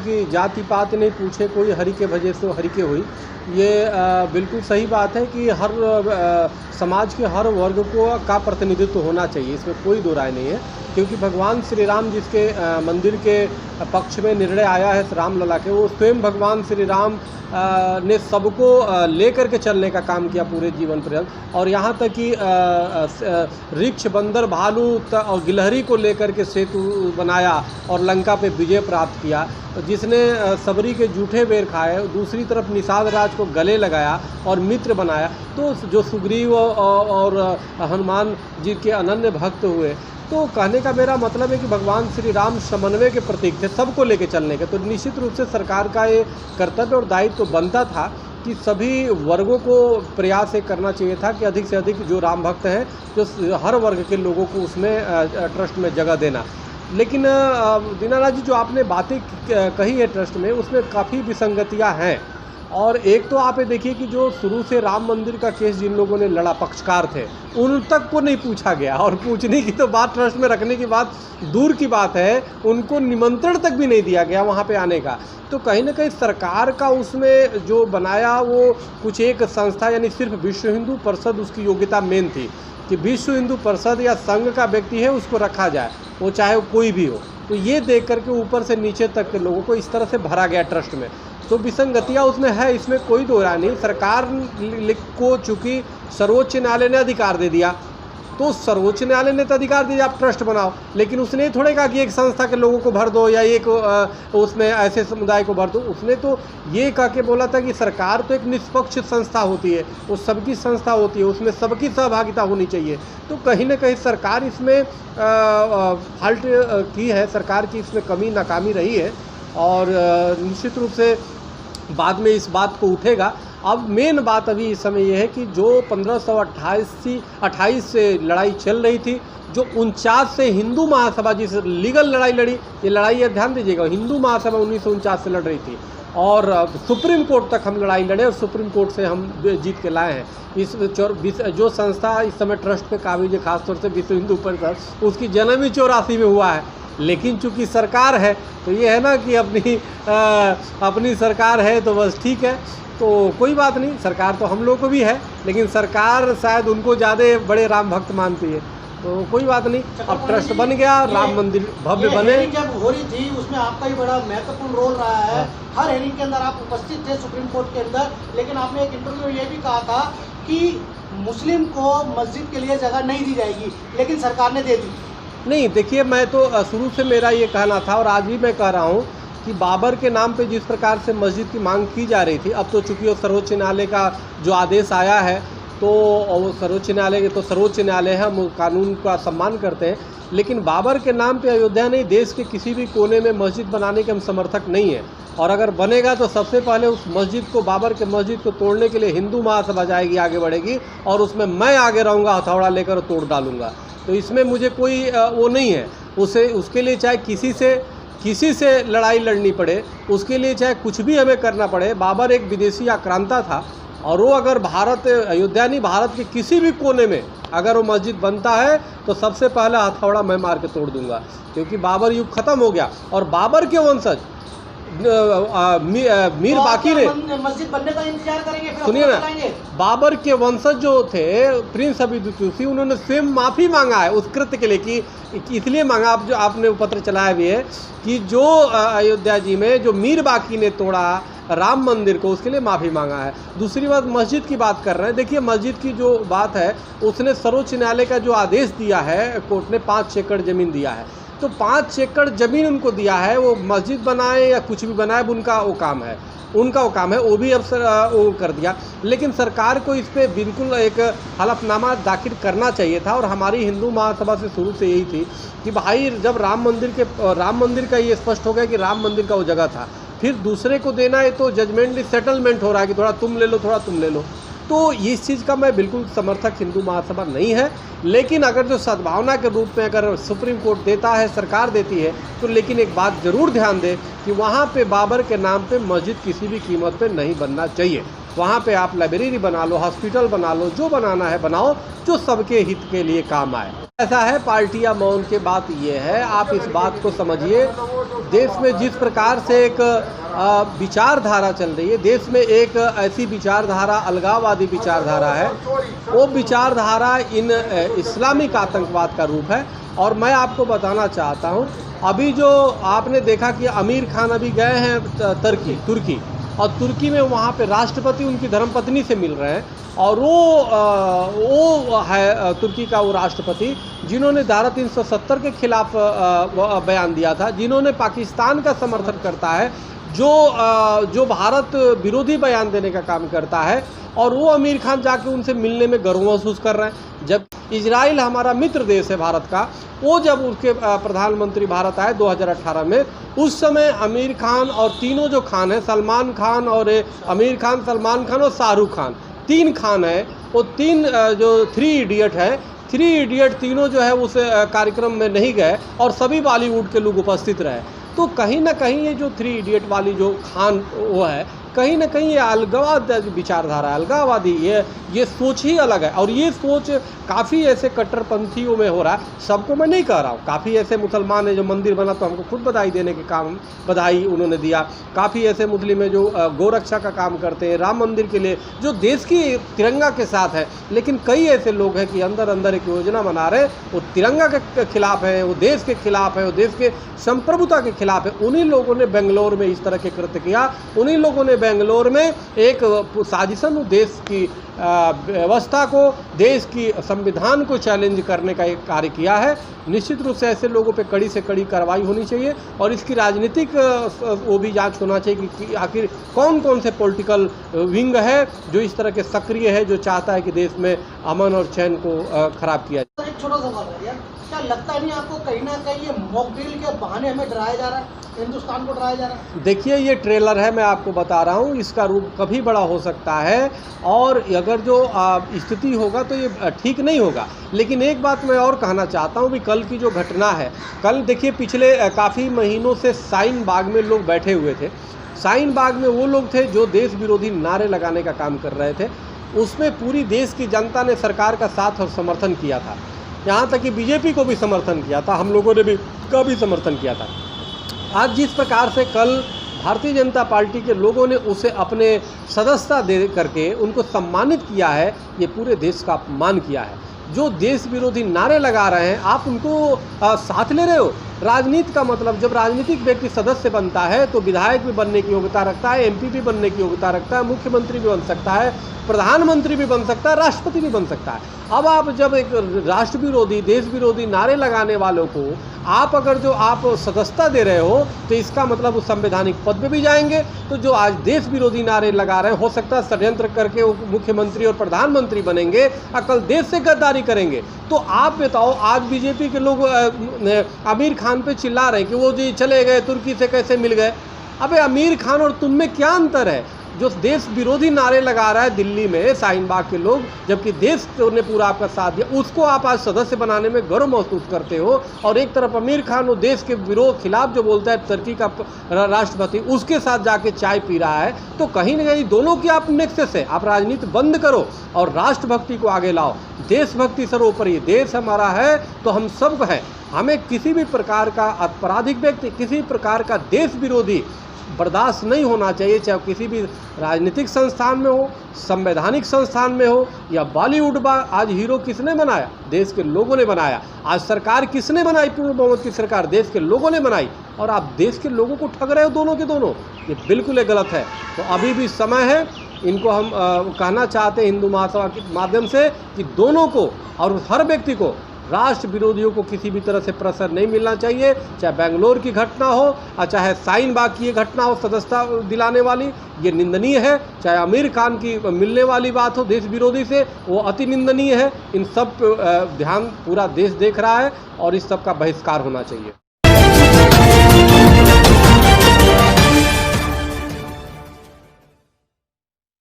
कि जाति पात नहीं पूछे कोई, हरि के भजे सो हरि के हुई। ये बिल्कुल सही बात है कि हर समाज के हर वर्ग का प्रतिनिधित्व होना चाहिए, इसमें कोई दो राय नहीं है। क्योंकि भगवान श्री राम जिसके मंदिर के पक्ष में निर्णय आया है रामलला के, वो स्वयं भगवान श्री राम ने सबको लेकर के चलने का काम किया पूरे जीवन पर्यंत। और यहाँ तक कि ऋक्ष, बंदर, भालू और गिलहरी को लेकर के सेतु बनाया और लंका पे विजय प्राप्त किया। जिसने सबरी के जूठे बेर खाए, दूसरी तरफ निषाद राज को गले लगाया और मित्र बनाया। तो जो सुग्रीव और हनुमान जी के अनन्य भक्त हुए, तो कहने का मेरा मतलब है कि भगवान श्री राम समन्वय के प्रतीक थे, सबको लेके चलने के। तो निश्चित रूप से सरकार का ये कर्तव्य और दायित्व तो बनता था कि सभी वर्गों को प्रयास ये करना चाहिए था कि अधिक से अधिक जो राम भक्त हैं, जो हर वर्ग के लोगों को उसमें ट्रस्ट में जगह देना। लेकिन दीनानाथ जी, जो आपने बातें कही है ट्रस्ट में, उसमें काफ़ी विसंगतियाँ हैं। और एक तो आप ये देखिए कि जो शुरू से राम मंदिर का केस जिन लोगों ने लड़ा, पक्षकार थे, उन तक को नहीं पूछा गया। और पूछने की तो बात, ट्रस्ट में रखने की बात दूर की बात है, उनको निमंत्रण तक भी नहीं दिया गया वहाँ पे आने का। तो कहीं ना कहीं सरकार का उसमें जो बनाया वो कुछ एक संस्था, यानी सिर्फ विश्व हिंदू परिषद उसकी योग्यता मेन थी कि विश्व हिंदू परिषद या संघ का व्यक्ति है उसको रखा जाए, वो चाहे कोई भी हो। तो ये देख करके ऊपर से नीचे तक के लोगों को इस तरह से भरा गया ट्रस्ट में। तो विसंगतियाँ उसमें है, इसमें कोई दो राय नहीं। सरकार को चूँकि सर्वोच्च न्यायालय ने अधिकार दे दिया, तो सर्वोच्च न्यायालय ने तो अधिकार दे दिया आप ट्रस्ट बनाओ, लेकिन उसने थोड़े कहा कि एक संस्था के लोगों को भर दो या एक उसमें ऐसे समुदाय को भर दो। उसने तो ये कह के बोला था कि सरकार तो एक निष्पक्ष संस्था होती है, वो सबकी संस्था होती है, उसमें सबकी सहभागिता होनी चाहिए। तो कहीं ना कहीं सरकार इसमें फॉल्ट की है, सरकार की इसमें कमी नाकामी रही है। और निश्चित रूप से बाद में इस बात को उठेगा। अब मेन बात अभी इस समय यह है कि जो 1528 से लड़ाई चल रही थी, जो 49 से हिंदू महासभा जिस लीगल लड़ाई लड़ी, ये लड़ाई ध्यान दीजिएगा, हिंदू महासभा 1949 से लड़ रही थी और सुप्रीम कोर्ट तक हम लड़ाई लड़े और सुप्रीम कोर्ट से हम जीत के लाए हैं। इस जो संस्था इस समय ट्रस्ट पे काबिज है, खासतौर से विश्व हिंदू परिषद, उसकी जन्म ही 84 में हुआ है। लेकिन चूंकि सरकार है तो ये है ना कि अपनी सरकार है तो बस ठीक है, तो कोई बात नहीं, सरकार तो हम लोग को भी है, लेकिन सरकार शायद उनको ज़्यादा बड़े राम भक्त मानती है, तो कोई बात नहीं। अब ट्रस्ट बन गया, राम मंदिर भव्य बने। जब हो रही थी उसमें आपका ही बड़ा महत्वपूर्ण रोल रहा है। हर हेयरिंग के अंदर आप उपस्थित थे सुप्रीम कोर्ट के अंदर, लेकिन आपने एक इंटरव्यू में ये भी कहा था कि मुस्लिम को मस्जिद के लिए जगह नहीं दी जाएगी, लेकिन सरकार ने दे दी। नहीं, देखिए, मैं तो शुरू से मेरा ये कहना था और आज भी मैं कह रहा हूँ कि बाबर के नाम पे जिस प्रकार से मस्जिद की मांग की जा रही थी, अब तो चूंकि वो सर्वोच्च न्यायालय का जो आदेश आया है, तो सर्वोच्च न्यायालय है, हम कानून का सम्मान करते हैं। लेकिन बाबर के नाम पे अयोध्या नहीं, देश के किसी भी कोने में मस्जिद बनाने के हम समर्थक नहीं हैं। और अगर बनेगा तो सबसे पहले उस मस्जिद को, बाबर के मस्जिद को तोड़ने के लिए हिंदू महासभा जाएगी, आगे बढ़ेगी, और उसमें मैं आगे रहूँगा, हथौड़ा लेकर तोड़ डालूंगा। तो इसमें मुझे कोई वो नहीं है। उसके लिए चाहे किसी से लड़ाई लड़नी पड़े, उसके लिए चाहे कुछ भी हमें करना पड़े। बाबर एक विदेशी आक्रांता था और वो अगर अयोध्या नहीं, भारत के किसी भी कोने में अगर वो मस्जिद बनता है तो सबसे पहला हथौड़ा मैं मार के तोड़ दूंगा, क्योंकि बाबर युग खत्म हो गया। और बाबर के वंशज मीर बाकी ने मस्जिद बनने का इंतजार करेंगे, सुनिए ना, बाबर के वंशज जो थे प्रिंस अब्दुल, उन्होंने स्वयं माफ़ी मांगा है उस कृत्य के लिए कि इसलिए मांगा, जो आपने पत्र चलाया भी है कि जो अयोध्या जी में जो मीर बाकी ने तोड़ा राम मंदिर को, उसके लिए माफ़ी मांगा है। दूसरी बात, मस्जिद की बात कर रहे हैं। देखिए, मस्जिद की जो बात है, उसने सर्वोच्च न्यायालय का जो आदेश दिया है, कोर्ट ने 5 एकड़ ज़मीन दिया है, तो 5 एकड़ ज़मीन उनको दिया है। वो मस्जिद बनाए या कुछ भी बनाए, उनका वो काम है, वो भी अब वो कर दिया। लेकिन सरकार को इस पर बिल्कुल एक हलफनामा दाखिल करना चाहिए था। और हमारी हिंदू महासभा से शुरू से यही थी कि भाई, जब राम मंदिर का ये स्पष्ट हो गया कि राम मंदिर का वो जगह था, फिर दूसरे को देना है तो जजमेंट सेटलमेंट हो रहा है कि थोड़ा तुम ले लो, थोड़ा तुम ले लो। तो इस चीज़ का मैं बिल्कुल समर्थक हिंदू महासभा नहीं है। लेकिन अगर जो सद्भावना के रूप में अगर सुप्रीम कोर्ट देता है, सरकार देती है, तो लेकिन एक बात ज़रूर ध्यान दें कि वहाँ पे बाबर के नाम पे मस्जिद किसी भी कीमत पे नहीं बनना चाहिए। वहाँ पे आप लाइब्रेरी बना लो, हॉस्पिटल बना लो, जो बनाना है बनाओ, जो सबके हित के लिए काम आए। ऐसा है पार्टी या मौन की बात ये है, आप इस बात को समझिए, देश में जिस प्रकार से एक विचारधारा चल रही है, देश में एक ऐसी विचारधारा, अलगाववादी विचारधारा है, वो विचारधारा इन इस्लामिक आतंकवाद का रूप है। और मैं आपको बताना चाहता हूँ, अभी जो आपने देखा कि आमिर खान अभी गए हैं तुर्की, और तुर्की में वहाँ पे राष्ट्रपति उनकी धर्मपत्नी से मिल रहे हैं, और वो है तुर्की का वो राष्ट्रपति जिन्होंने धारा 370 के खिलाफ बयान दिया था, जिन्होंने पाकिस्तान का समर्थन करता है, जो भारत विरोधी बयान देने का काम करता है, और वो आमिर खान जाके उनसे मिलने में गर्व महसूस कर रहे हैं। जब इजराइल हमारा मित्र देश है भारत का, वो जब उसके प्रधानमंत्री भारत आए 2018 में, उस समय आमिर खान और तीनों जो खान हैं, सलमान खान और आमिर खान, सलमान खान और शाहरुख खान, 3 खान है, वो 3 जो 3 इडियट है, 3 इडियट तीनों जो है उस कार्यक्रम में नहीं गए, और सभी बॉलीवुड के लोग उपस्थित रहे। तो कहीं ना कहीं ये जो 3 इडियट वाली जो खान वो है, कहीं ना कहीं ये अलगाववाद विचारधारा, अलगाववादी ये सोच ही अलग है। और ये सोच काफ़ी ऐसे कट्टरपंथियों में हो रहा है। सबको मैं नहीं कह रहा हूँ, काफ़ी ऐसे मुसलमान हैं जो मंदिर बना तो हमको खुद बधाई देने के काम, बधाई उन्होंने दिया। काफ़ी ऐसे मुस्लिम हैं जो गौरक्षा का काम करते हैं, राम मंदिर के लिए, जो देश की तिरंगा के साथ है। लेकिन कई ऐसे लोग हैं कि अंदर अंदर एक योजना बना रहे, वो तिरंगा के खिलाफ है, वो देश के खिलाफ है, वो देश के संप्रभुता के खिलाफ है। उन्हीं लोगों ने बेंगलोर में इस तरह के कृत्य किया, उन्हीं लोगों ने बेंगलोर में एक साजिशन देश की व्यवस्था को, देश की संविधान को चैलेंज करने का एक कार्य किया है। निश्चित रूप से ऐसे लोगों पे कड़ी से कड़ी कार्रवाई होनी चाहिए, और इसकी राजनीतिक वो भी जांच होना चाहिए कि आखिर कौन कौन से पॉलिटिकल विंग है जो इस तरह के सक्रिय है, जो चाहता है कि देश में अमन और चैन को खराब किया जाए। एक छोटा सवाल है यार, क्या लगता नहीं आपको कहीं ना कहीं ये मॉक ड्रिल के बहाने हमें डराया जा रहा है, हिंदुस्तान को डराया जा रहा है? देखिए, ये ट्रेलर है, मैं आपको बता रहा हूँ, इसका रूप कभी बड़ा हो सकता है, और अगर जो स्थिति होगा तो ये ठीक नहीं होगा। लेकिन एक बात मैं और कहना चाहता हूँ, भी कल की जो घटना है, कल देखिए पिछले काफ़ी महीनों से शाहीन बाग में लोग बैठे हुए थे। शाहीन बाग में वो लोग थे जो देश विरोधी नारे लगाने का काम कर रहे थे। उसमें पूरी देश की जनता ने सरकार का साथ और समर्थन किया था, यहाँ तक कि बीजेपी को भी समर्थन किया था, हम लोगों ने भी का भी समर्थन किया था। आज जिस प्रकार से कल भारतीय जनता पार्टी के लोगों ने उसे अपने सदस्यता दे करके उनको सम्मानित किया है, ये पूरे देश का अपमान किया है। जो देश विरोधी नारे लगा रहे हैं, आप उनको साथ ले रहे हो। राजनीति का मतलब, जब राजनीतिक व्यक्ति सदस्य बनता है तो विधायक भी बनने की योग्यता रखता है, एमपी भी बनने की योग्यता रखता है, मुख्यमंत्री भी बन सकता है, प्रधानमंत्री भी बन सकता है, राष्ट्रपति भी बन सकता है। अब आप जब एक राष्ट्र विरोधी, देश विरोधी नारे लगाने वालों को आप अगर जो आप सदस्यता दे रहे हो, तो इसका मतलब वो संवैधानिक पद पे भी जाएंगे। तो जो आज देश विरोधी नारे लगा रहे हैं, हो सकता है षड्यंत्र करके वो मुख्यमंत्री और प्रधानमंत्री बनेंगे और कल देश से गद्दारी करेंगे। तो आप बताओ, आज बीजेपी के लोग आमिर खान पे चिल्ला रहे हैं कि वो जी चले गए, तुर्की से कैसे मिल गए। अबे आमिर खान और तुम में क्या अंतर है? जो देश विरोधी नारे लगा रहा है दिल्ली में शाहीन बाग के लोग, जबकि देश ने पूरा आपका साथ दिया, उसको आप आज सदस्य बनाने में गर्व महसूस करते हो। और एक तरफ आमिर खान वो देश के विरोध खिलाफ जो बोलता है, तुर्की का राष्ट्रपति, उसके साथ जाके चाय पी रहा है। तो कहीं ना कहीं दोनों की आप नेक्सस है। आप राजनीति बंद करो और राष्ट्रभक्ति को आगे लाओ। देशभक्ति सर्वोपरि, देश हमारा है तो हम सब है। हमें किसी भी प्रकार का आपराधिक व्यक्ति, किसी प्रकार का देश विरोधी बर्दाश्त नहीं होना चाहिए, चाहे किसी भी राजनीतिक संस्थान में हो, संवैधानिक संस्थान में हो, या बॉलीवुड। आज हीरो किसने बनाया? देश के लोगों ने बनाया। आज सरकार किसने बनाई? पूर्ण बहुमत की सरकार देश के लोगों ने बनाई, और आप देश के लोगों को ठग रहे हो दोनों के दोनों। ये बिल्कुल गलत है। तो अभी भी समय है, इनको हम कहना चाहते हैं हिंदू महासभा के माध्यम से कि दोनों को और हर व्यक्ति को, राष्ट्र विरोधियों को किसी भी तरह से प्रेशर नहीं मिलना चाहिए। चाहे बेंगलोर की घटना हो और चाहे शाहीन बाग की ये घटना हो सदस्यता दिलाने वाली, ये निंदनीय है। चाहे आमिर खान की मिलने वाली बात हो देश विरोधी से, वो अति निंदनीय है। इन सब ध्यान पूरा देश देख रहा है और इस सब का बहिष्कार होना चाहिए।